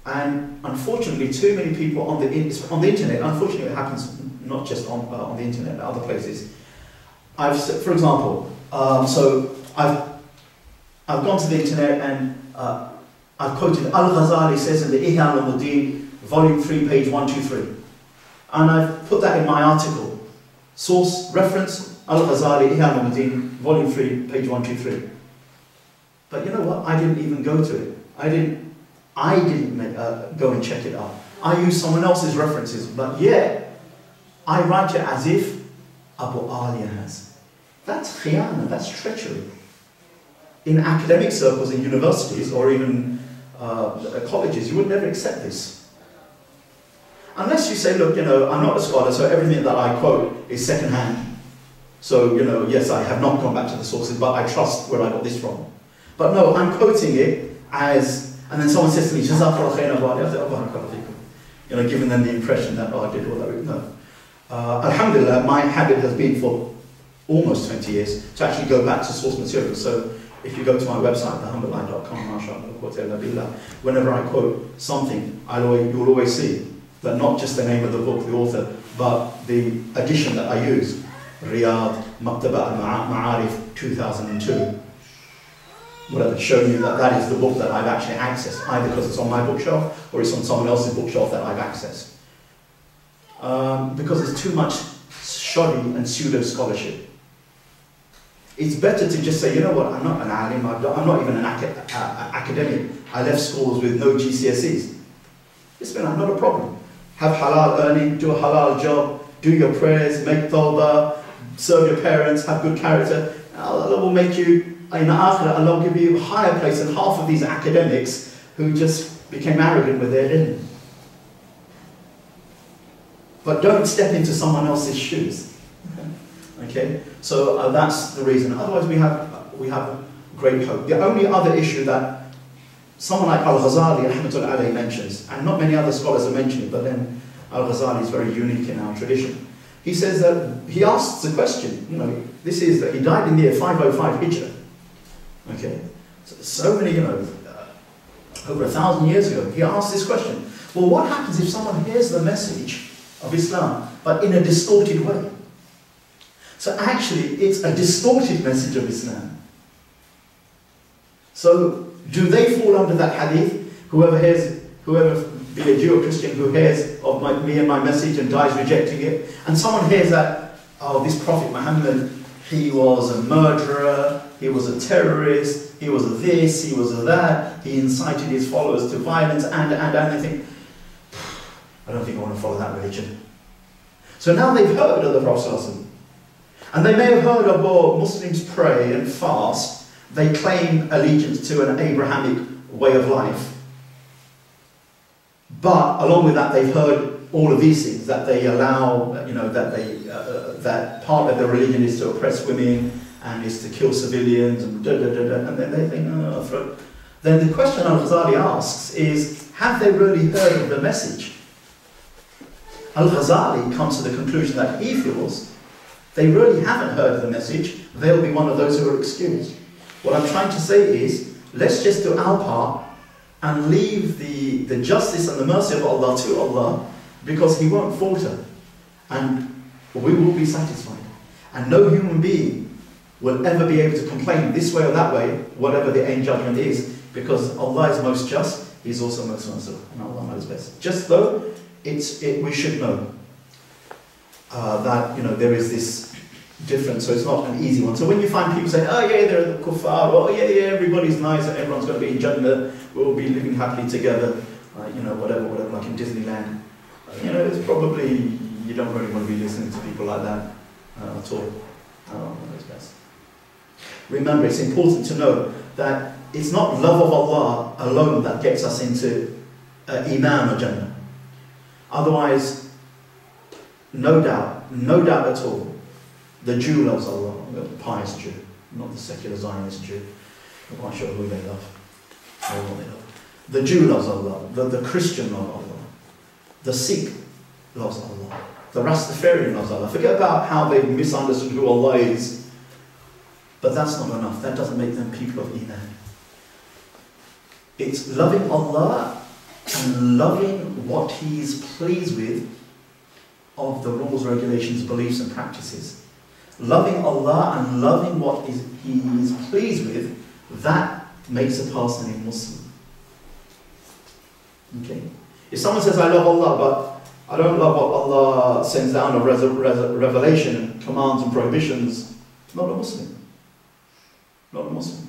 And unfortunately, too many people on the internet, unfortunately it happens not just on the internet, but other places. For example, I've gone to the internet and I've quoted Al-Ghazali says in the Ihya al-Ulumuddin, volume 3, page 123. And I've put that in my article. Source, reference, Al-Ghazali, Ihya al-Ulumuddin, volume 3, page 123. But you know what? I didn't even go to it. I didn't go and check it out. I used someone else's references, but yet I write it as if Abu Aaliyah has. That's khiyana, that's treachery. In academic circles, in universities, or even colleges, you would never accept this. Unless you say, look, I'm not a scholar, so everything that I quote is second-hand. So, yes, I have not gone back to the sources, but I trust where I got this from. But no, I'm quoting it as, and then someone says to me, Jazakallah khairan Abu Aaliyah, I say, oh, barakallahu feekum. Giving them the impression that, I did all that. No. Alhamdulillah, my habit has been for almost 20 years to actually go back to source material. So if you go to my website, thehumbleline.com, mashallah, whenever I quote something, you'll always see that not just the name of the book, the author, but the edition that I use, Riyadh Maktaba al-Ma'arif 2002. Whatever, showing you that that is the book that I've actually accessed, either because it's on my bookshelf or it's on someone else's bookshelf that I've accessed. Because there's too much shoddy and pseudo scholarship. It's better to just say, you know what, I'm not an alim, I'm not even an academic. I left schools with no GCSEs. It's not a problem. Have halal earning, do a halal job, do your prayers, make tawbah, serve your parents, have good character. Allah will make you, in the akhirah, Allah will give you a higher place than half of these academics who just became arrogant with their ilm. But don't step into someone else's shoes. Okay, so that's the reason. Otherwise, we have great hope. The only other issue that someone like Al-Ghazali rahmatullahi alayhi mentions, and not many other scholars have mentioned it, but then Al-Ghazali is very unique in our tradition. He says that he asks the question. This is that he died in the year 505 Hijrah. Okay, so many, over 1,000 years ago, he asked this question. Well, what happens if someone hears the message of Islam, but in a distorted way? So actually, it's a distorted message of Islam. So, do they fall under that hadith? Whoever be a Jew or Christian who hears of me and my message and dies rejecting it, and someone hears that, oh, this Prophet Muhammad, he was a murderer, he was a terrorist, he was a this, he was a that, he incited his followers to violence, and they think, I don't think I want to follow that religion. So now they've heard of the Prophet, and they may have heard of, well, Muslims pray and fast, they claim allegiance to an Abrahamic way of life. But along with that, they've heard all of these things, that they allow, that part of their religion is to oppress women and is to kill civilians, and and then they think, oh, then the question Al-Ghazali asks is, have they really heard of the message? Al-Ghazali comes to the conclusion that he feels they really haven't heard the message, they'll be one of those who are excused. What I'm trying to say is, let's just do our part and leave the justice and the mercy of Allah to Allah, because He won't falter. And we will be satisfied. And no human being will ever be able to complain this way or that way, whatever the end judgment is, because Allah is most just, He's also most merciful, and Allah knows best. Just though we should know that there is this difference, so it's not an easy one. So when you find people saying, oh yeah, they're the kuffar, oh yeah, everybody's nice and everyone's going to be in Jannah, we'll be living happily together, whatever, like in Disneyland. It's probably, you don't really want to be listening to people like that at all. Allah knows best. Remember, it's important to know that it's not love of Allah alone that gets us into iman or Jannah. Otherwise, no doubt at all, the Jew loves Allah, the pious Jew, not the secular Zionist Jew. I'm not quite sure who they love, or what they love. The Jew loves Allah, the Christian loves Allah, the Sikh loves Allah, the Rastafarian loves Allah. Forget about how they've misunderstood who Allah is, but that's not enough. That doesn't make them people of iman. It's loving Allah and loving what He is pleased with of the rules, regulations, beliefs and practices. Loving Allah and loving what He is pleased with, that makes a person a Muslim. Okay? If someone says, I love Allah, but I don't love what Allah sends down of revelation and commands and prohibitions, not a Muslim. Not a Muslim.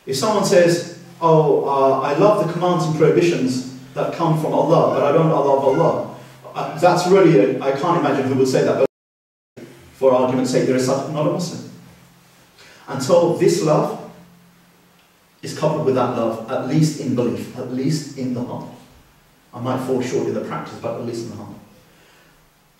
If someone says, I love the commands and prohibitions that come from Allah, but I don't love Allah, that's really, I can't imagine who would say that, but for argument's sake, there is such, not a Muslim. Until this love is coupled with that love, at least in belief, at least in the heart. I might fall short in the practice, but at least in the heart.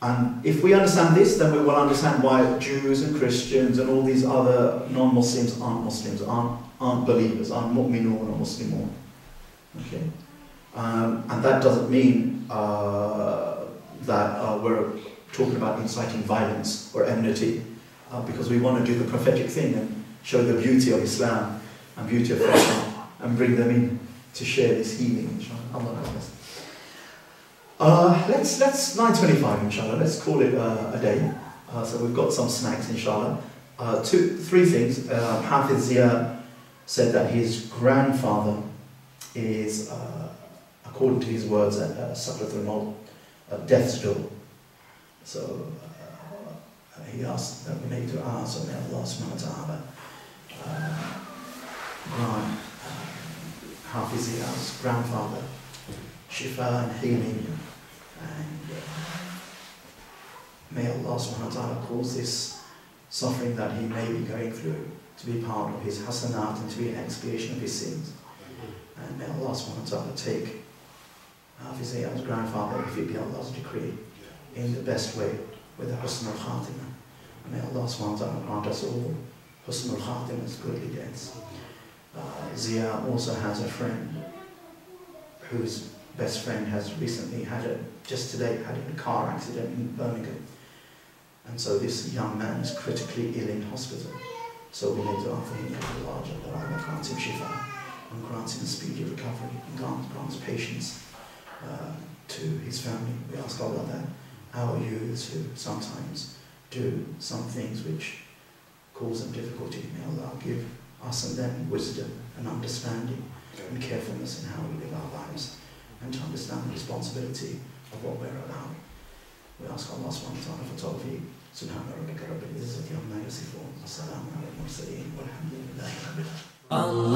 And if we understand this, then we will understand why Jews and Christians and all these other non-Muslims aren't Muslims, aren't believers, aren't mu'minun or muslimun. Okay? And that doesn't mean that we're talking about inciting violence or enmity, because we want to do the prophetic thing and show the beauty of Islam and beauty of faith and bring them in to share this healing, inshallah. Allah knows best. Let's 9:25, inshallah. Let's call it a day. So we've got some snacks, inshallah. Three things. Hafiz Zia said that his grandfather is, according to his words, at Sakratul Maut, at death's door. So he asked that we make dua, so may Allah subhanahu wa ta'ala grant Hafiz Zia's grandfather shifa and healing, and may Allah subhanahu wa ta'ala cause this suffering that he may be going through to be part of his hasanat and to be an expiation of his sins. And may Allah subhanahu wa ta'ala take Hafiz Zia's grandfather, if it be Allah's decree, in the best way, with the husn al-khatimah. And may Allah subhanahu wa ta'ala grant us all husn al-khatimah's goodly deaths. Zia also has a friend whose best friend has recently just today had a car accident in Birmingham. And so this young man is critically ill in hospital. So we need to offer him a large Allah grants him shifa and grants him a speedy recovery and grants patience to his family. We ask Allah that our youths who sometimes do some things which cause them difficulty, may Allah give us and them wisdom and understanding and carefulness in how we live our lives, and to understand the responsibility of what we're allowed. We ask Allah subhanahu wa ta'ala for tawfiq. Subhana rabbika rabbil izzati amma yasifun. Wa salamun ala al-mursaleen. Walhamdulillahi rabbil alamin.